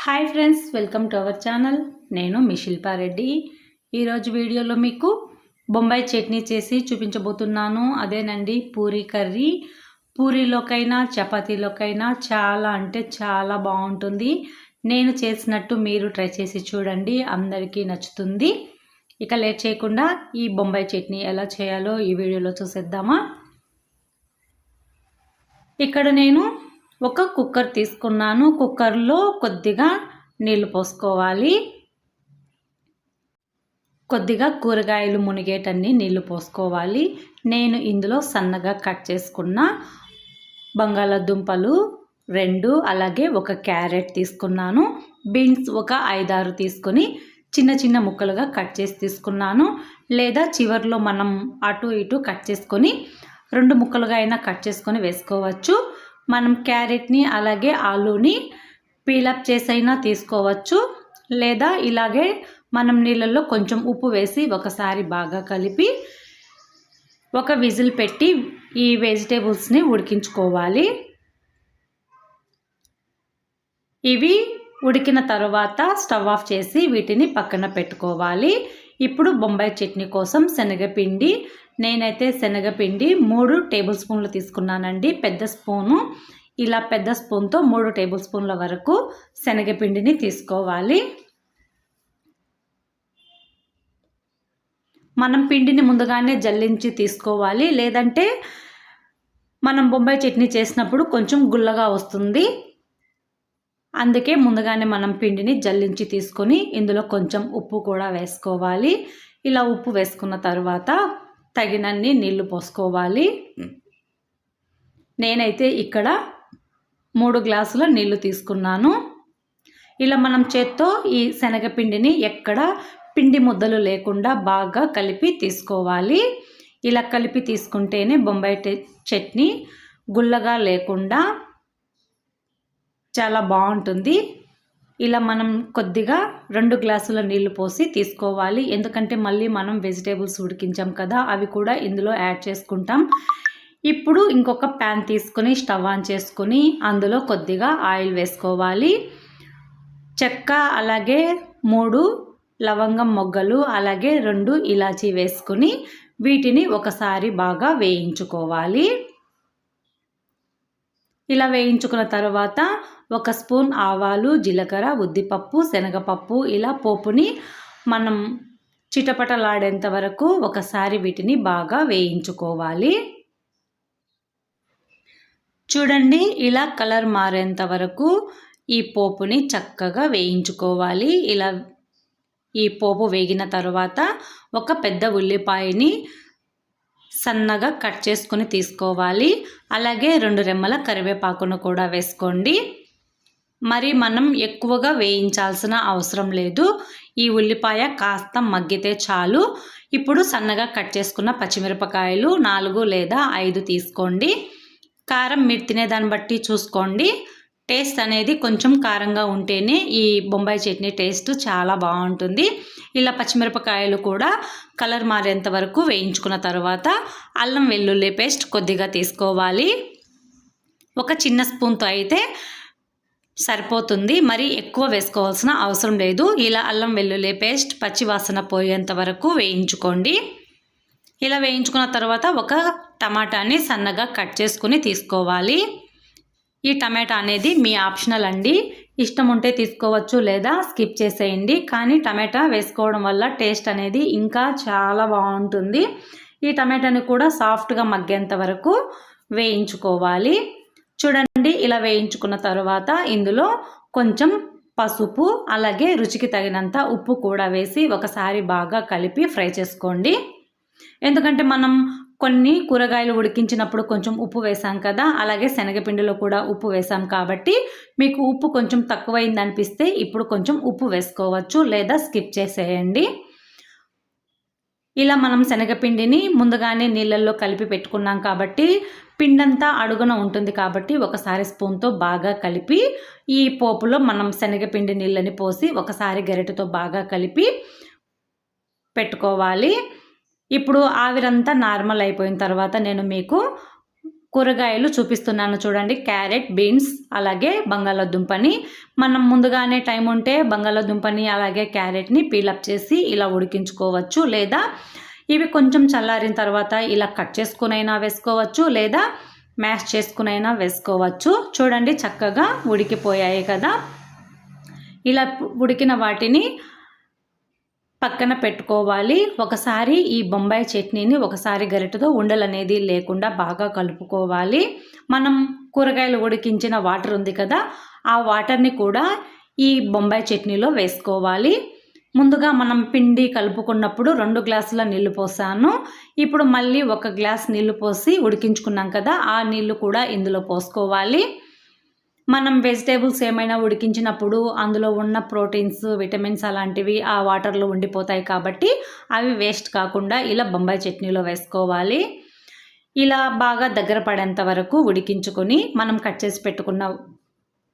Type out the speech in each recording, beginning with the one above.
Hi friends, welcome to our channel. నేను మీ శిల్పారెడ్డి. ఈరోజు వీడియోలో మీకు బొంబాయి చట్నీ చేసి చూపించబోతున్నాను. అదేనండి పూరీ కర్రీ. పూరీలోకైనా చపాతీలోకైనా చాలా అంటే చాలా బాగుంటుంది. నేను చేసినట్టు మీరు ట్రై చేసి చూడండి, అందరికీ నచ్చుతుంది. ఇక లేట్ చేయకుండా ఈ బొంబాయి చట్నీ ఎలా చేయాలో ఈ వీడియోలో చూసేద్దామా. ఇక్కడ నేను ఒక కుక్కర్ తీసుకున్నాను. కుక్కర్లో కొద్దిగా నీళ్లు పోసుకోవాలి. కొద్దిగా కూరగాయలు మునిగేటన్ని నీళ్లు పోసుకోవాలి. నేను ఇందులో సన్నగా కట్ చేసుకున్న బంగాళాదుంపలు 2, అలాగే ఒక క్యారెట్ తీసుకున్నాను. బీన్స్ ఒక 5-6 తీసుకొని చిన్న చిన్న ముక్కలుగా కట్ చేసి తీసుకున్నాను. లేదా చివర్లో మనం అటు ఇటు కట్ చేసుకొని 2 ముక్కలుగా అయినా కట్ చేసుకొని వేసుకోవచ్చు. మనం క్యారెట్ని అలాగే ఆలూని పీలప్ చేసైనా తీసుకోవచ్చు. లేదా ఇలాగే మనం నీళ్ళల్లో కొంచెం ఉప్పు వేసి ఒకసారి బాగా కలిపి ఒక విజిల్ పెట్టి ఈ వెజిటేబుల్స్ని ఉడికించుకోవాలి. ఇవి ఉడికిన తర్వాత స్టవ్ ఆఫ్ చేసి వీటిని పక్కన పెట్టుకోవాలి. ఇప్పుడు బొంబాయి చట్నీ కోసం శనగపిండి, నేనైతే శనగపిండి 3 టేబుల్ స్పూన్లు తీసుకున్నానండి. పెద్ద స్పూను, ఇలా పెద్ద స్పూన్తో 3 టేబుల్ స్పూన్ల వరకు శనగపిండిని తీసుకోవాలి. మనం పిండిని ముందుగానే జల్లించి తీసుకోవాలి, లేదంటే మనం బొంబాయి చట్నీ చేసినప్పుడు కొంచెం గుల్లగా వస్తుంది. అందుకే ముందుగానే మనం పిండిని జల్లించి తీసుకొని ఇందులో కొంచెం ఉప్పు కూడా వేసుకోవాలి. ఇలా ఉప్పు వేసుకున్న తర్వాత తగినన్ని నీళ్లు పోసుకోవాలి. నేనైతే ఇక్కడ 3 గ్లాసుల నీళ్లు తీసుకున్నాను. ఇలా మనం చేత్తో ఈ శనగపిండిని ఎక్కడ పిండి ముద్దలు లేకుండా బాగా కలిపి తీసుకోవాలి. ఇలా కలిపి తీసుకుంటేనే బొంబాయి చట్నీ గుల్లగా లేకుండా చాలా బాగుంటుంది. ఇలా మనం కొద్దిగా 2 గ్లాసుల నీళ్లు పోసి తీసుకోవాలి. ఎందుకంటే మళ్ళీ మనం వెజిటేబుల్స్ ఉడికించాం కదా, అవి కూడా ఇందులో యాడ్ చేసుకుంటాం. ఇప్పుడు ఇంకొక ప్యాన్ తీసుకొని స్టవ్ ఆన్ చేసుకొని అందులో కొద్దిగా ఆయిల్ వేసుకోవాలి. చెక్క, అలాగే 3 లవంగం మొగ్గలు, అలాగే 2 ఇలాచీ వేసుకొని వీటిని ఒకసారి బాగా వేయించుకోవాలి. ఇలా వేయించుకున్న తర్వాత 1 స్పూన్ ఆవాలు, జీలకర్ర, ఉద్దిపప్పు, శనగపప్పు, ఇలా పోపుని మనం చిటపటలాడేంత వరకు ఒకసారి వీటిని బాగా వేయించుకోవాలి. చూడండి, ఇలా కలర్ మారేంత వరకు ఈ పోపుని చక్కగా వేయించుకోవాలి. ఇలా ఈ పోపు వేగిన తర్వాత ఒక పెద్ద ఉల్లిపాయని సన్నగా కట్ చేసుకొని తీసుకోవాలి. అలాగే 2 రెమ్మల కరివేపాకును కూడా వేసుకోండి. మరి మనం ఎక్కువగా వేయించాల్సిన అవసరం లేదు. ఈ ఉల్లిపాయ కాస్త మగ్గితే చాలు. ఇప్పుడు సన్నగా కట్ చేసుకున్న పచ్చిమిరపకాయలు 4 లేదా 5 తీసుకోండి. కారం మీరు తినేదాన్ని బట్టి చూసుకోండి. టేస్ట్ అనేది కొంచెం కారంగా ఉంటేనే ఈ బొంబాయి చట్నీ టేస్ట్ చాలా బాగుంటుంది. ఇలా పచ్చిమిరపకాయలు కూడా కలర్ మారేంత వరకు వేయించుకున్న తర్వాత అల్లం వెల్లుల్లి పేస్ట్ కొద్దిగా తీసుకోవాలి. ఒక చిన్న స్పూన్తో అయితే సరిపోతుంది, మరి ఎక్కువ వేసుకోవాల్సిన అవసరం లేదు. ఇలా అల్లం వెల్లుల్లి పేస్ట్ పచ్చి వాసన పోయేంత వరకు వేయించుకోండి. ఇలా వేయించుకున్న తర్వాత ఒక టమాటాని సన్నగా కట్ చేసుకుని తీసుకోవాలి. ఈ టమాటా అనేది మీ ఆప్షనల్ అండి, ఇష్టం ఉంటే తీసుకోవచ్చు లేదా స్కిప్ చేసేయండి. కానీ టమాటా వేసుకోవడం వల్ల టేస్ట్ అనేది ఇంకా చాలా బాగుంటుంది. ఈ టమాటాని కూడా సాఫ్ట్గా మగ్గేంత వరకు వేయించుకోవాలి. చూడండి, ఇలా వేయించుకున్న తర్వాత ఇందులో కొంచెం పసుపు, అలాగే రుచికి తగినంత ఉప్పు కూడా వేసి ఒకసారి బాగా కలిపి ఫ్రై చేసుకోండి. ఎందుకంటే మనం కొన్ని కూరగాయలు ఉడికించినప్పుడు కొంచెం ఉప్పు వేసాం కదా, అలాగే శనగపిండిలో కూడా ఉప్పు వేసాం కాబట్టి మీకు ఉప్పు కొంచెం తక్కువైంది అనిపిస్తే ఇప్పుడు కొంచెం ఉప్పు వేసుకోవచ్చు, లేదా స్కిప్ చేసేయండి. ఇలా మనం శనగపిండిని ముందుగానే నీళ్ళల్లో కలిపి పెట్టుకున్నాం కాబట్టి పిండంతా అడుగున ఉంటుంది కాబట్టి ఒకసారి స్పూన్తో బాగా కలిపి ఈ పోపులో మనం శనగపిండి నీళ్ళని పోసి ఒకసారి గరిటెతో బాగా కలిపి పెట్టుకోవాలి. ఇప్పుడు ఆవిరంతా నార్మల్ అయిపోయిన తర్వాత నేను మీకు కూరగాయలు చూపిస్తున్నాను చూడండి. క్యారెట్, బీన్స్ అలాగే బంగాళాదుంపని మనం ముందుగానే టైం ఉంటే బంగాళాదుంపని అలాగే క్యారెట్ని పీలప్ చేసి ఇలా ఉడికించుకోవచ్చు. లేదా ఇవి కొంచెం చల్లారిన తర్వాత ఇలా కట్ చేసుకునైనా వేసుకోవచ్చు, లేదా మ్యాష్ చేసుకునైనా వేసుకోవచ్చు. చూడండి చక్కగా ఉడికిపోయాయి కదా. ఇలా ఉడికిన వాటిని పక్కన పెట్టుకోవాలి. ఒకసారి ఈ బొంబాయి చట్నీని ఒకసారి గరిటెతో ఉండలనేది లేకుండా బాగా కలుపుకోవాలి. మనం కూరగాయలు ఉడికించిన వాటర్ ఉంది కదా, ఆ వాటర్ని కూడా ఈ బొంబాయి చట్నీలో వేసుకోవాలి. ముందుగా మనం పిండి కలుపుకున్నప్పుడు 2 గ్లాసుల నీళ్లు పోసాను. ఇప్పుడు మళ్ళీ 1 గ్లాస్ నీళ్లు పోసి ఉడికించుకున్నాం కదా, ఆ నీళ్లు కూడా ఇందులో పోసుకోవాలి. మనం వెజిటేబుల్స్ ఏమైనా ఉడికించినప్పుడు అందులో ఉన్న ప్రోటీన్స్, విటమిన్స్ అలాంటివి ఆ వాటర్లో ఉండిపోతాయి కాబట్టి అవి వేస్ట్ కాకుండా ఇలా బొంబాయి చట్నీలో వేసుకోవాలి. ఇలా బాగా దగ్గర పడేంత వరకు ఉడికించుకొని మనం కట్ చేసి పెట్టుకున్న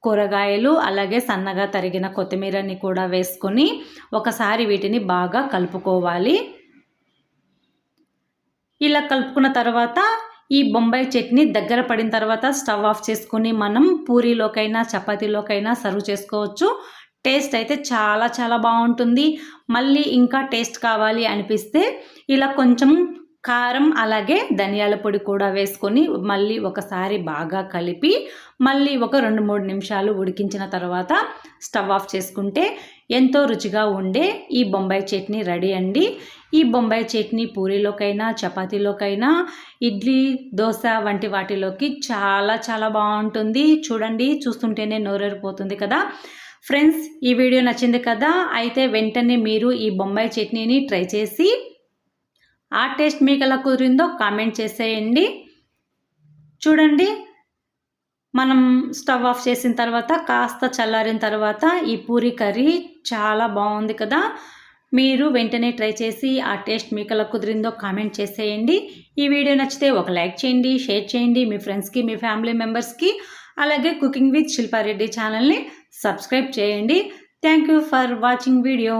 కూరగాయలు అలాగే సన్నగా తరిగిన కొత్తిమీరని కూడా వేసుకొని ఒకసారి వీటిని బాగా కలుపుకోవాలి. ఇలా కలుపుకున్న తర్వాత ఈ బొంబాయి చట్నీ దగ్గర పడిన తర్వాత స్టవ్ ఆఫ్ చేసుకుని మనం పూరీలోకైనా చపాతీలోకైనా సర్వ్ చేసుకోవచ్చు. టేస్ట్ అయితే చాలా చాలా బాగుంటుంది. మళ్ళీ ఇంకా టేస్ట్ కావాలి అనిపిస్తే ఇలా కొంచెం కారం అలాగే ధనియాల పొడి కూడా వేసుకొని మళ్ళీ ఒకసారి బాగా కలిపి మళ్ళీ ఒక 2-3 నిమిషాలు ఉడికించిన తర్వాత స్టవ్ ఆఫ్ చేసుకుంటే ఎంతో రుచిగా ఉండే ఈ బొంబాయి చట్నీ రెడీ అండి. ఈ బొంబాయి చట్నీ పూరీలోకైనా చపాతీలోకైనా ఇడ్లీ, దోశ వంటి వాటిలోకి చాలా చాలా బాగుంటుంది. చూడండి చూస్తుంటేనే నోరూరిపోతుంది కదా. ఫ్రెండ్స్, ఈ వీడియో నచ్చింది కదా, అయితే వెంటనే మీరు ఈ బొంబాయి చట్నీని ట్రై చేసి ఆ టేస్ట్ మీకు ఎలా కుదిరిందో కామెంట్ చేసేయండి. చూడండి మనం స్టవ్ ఆఫ్ చేసిన తర్వాత కాస్త చల్లారిన తర్వాత ఈ పూరీ కర్రీ చాలా బాగుంది కదా. మీరు వెంటనే ట్రై చేసి ఆ టేస్ట్ మీకు ఎలా కుదిరిందో కామెంట్ చేసేయండి. ఈ వీడియో నచ్చితే ఒక లైక్ చేయండి, షేర్ చేయండి మీ ఫ్రెండ్స్కి, మీ ఫ్యామిలీ మెంబర్స్కి. అలాగే కుకింగ్ విత్ శిల్పారెడ్డి ఛానల్ని సబ్స్క్రైబ్ చేయండి. Thank you for watching video.